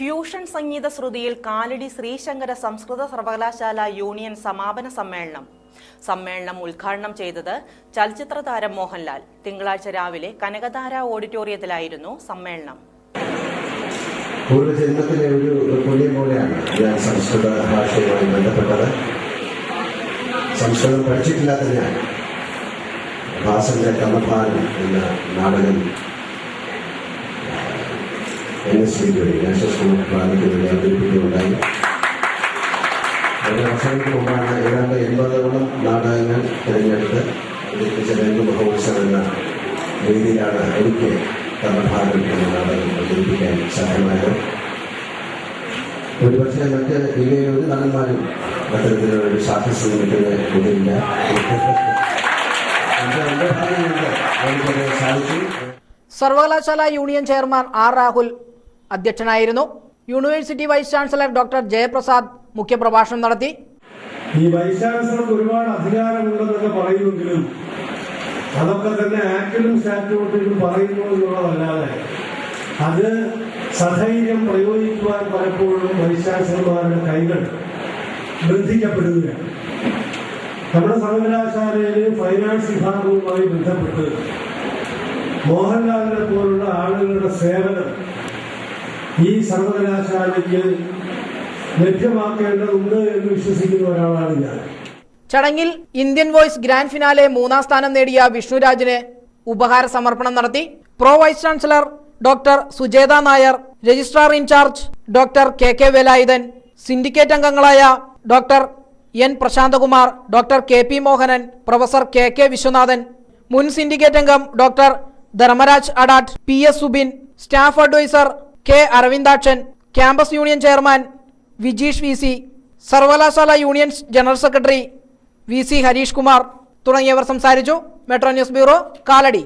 Fusion സംഗീത ശ്രുതിയിൽ കാലടി ശ്രീശങ്കര സംസ്കൃത സർവകലാശാല യൂണിയൻ സമാപന സമ്മേളനം ഉദ്ഘാടനം ചെയ്തത് ചലച്ചിത്ര താരം മോഹൻലാൽ. തിങ്കളാഴ്ച രാവിലെ കനകധാര ഓഡിറ്റോറിയത്തിലായിരുന്നു സമ്മേളനം. പൂർവ്വജന്മത്തിലെ ഒരു പുണ്യം പോലെയാണ് ഞാൻ സംസ്കൃത ഭാഷയുമായി ബന്ധപ്പെട്ടത്. സംസ്കൃതം പഠിച്ചിട്ടില്ലാത്ത ഞാൻ ഭാസന്റെ കമഭാരം എന്ന നാടകം NSV നാഷണൽ സ്കൂൾ ഓഫ് ഡ്രാമയ്ക്ക് വേണ്ടി അവതരിപ്പിക്കുകയുണ്ടായി. ഒരു വർഷങ്ങൾക്ക് മുമ്പാണ് ഏതാണ്ട് 80ഓളം നാടകങ്ങൾ തിരഞ്ഞെടുത്ത് അവതരിപ്പിച്ച രംഗ മഹോത്സവം എന്ന രീതിയിലാണ് എനിക്ക് കമഭാരം എന്ന നാടകം അവതരിപ്പിക്കാൻ സാധ്യമായത്. ഒരുപക്ഷെ മറ്റ് ഇന്ത്യയിലെ ഒരു നടന്മാരും അത്തരത്തിലുള്ള ഒരു സാഹസം കിട്ടുന്ന ഇതില്ല. സാധിച്ചു. സർവകലാശാല യൂണിയൻ ചെയർമാൻ ആർ രാഹുൽ അധ്യക്ഷനായിരുന്നു. University vice chancellor doctor Jayaprasad മുഖ്യപ്രഭാഷണം നടത്തി. ഈ വൈസ് ചാൻസലർക്ക് ഒരുപാട് അധികാരമുണ്ടെന്നൊക്കെ പറയുമെങ്കിലും അതൊക്കെ തന്നെ ആക്ടിലും സ്റ്റാറ്റ്യൂട്ടിലും പറയുന്നു എന്നുള്ളതല്ലാതെ അത് സധൈര്യം പ്രയോഗിക്കുവാൻ പലപ്പോഴും വൈസ് ചാൻസലർമാരുടെ കൈകൾ ബന്ധിക്കപ്പെടുകയാണ്. നമ്മുടെ സർവകലാശാലയിലെ ഫൈനാൻസ് വിഭാഗവുമായി ബന്ധപ്പെട്ട് മോഹൻലാലിനെ പോലുള്ള ആളുകളുടെ സേവനം ഈ സർവകലാശാലയ്ക്ക് ലഭ്യമാക്കേണ്ടതുണ്ട് എന്ന് വിശ്വസിക്കുന്ന ഒരാളാണ് ഞാൻ. ചടങ്ങിൽ ഇന്ത്യൻ വോയ്സ് ഗ്രാൻഡ് ഫിനാലെ 3ാം സ്ഥാനം നേടിയ വിഷ്ണുരാജിന് ഉപഹാര സമർപ്പണം നടത്തി. Pro vice chancellor doctor Sujetha Nair, registrar in charge doctor KK Velayudhan, syndicate അംഗങ്ങളായ doctor N Prasanthakumar, doctor KP Mohanan, professor KK Viswanathan, മുൻ സിൻഡിക്കേറ്റ് അംഗം doctor Dharmaraj Adatt, PS Subin, staff adviser K Aravindakshan, campus union chairman Vijeesh VC, സർവകലാശാല unions general secretary VC Harish Kumar തുടങ്ങിയവർ സംസാരിച്ചു. Metro news bureau, Kalady.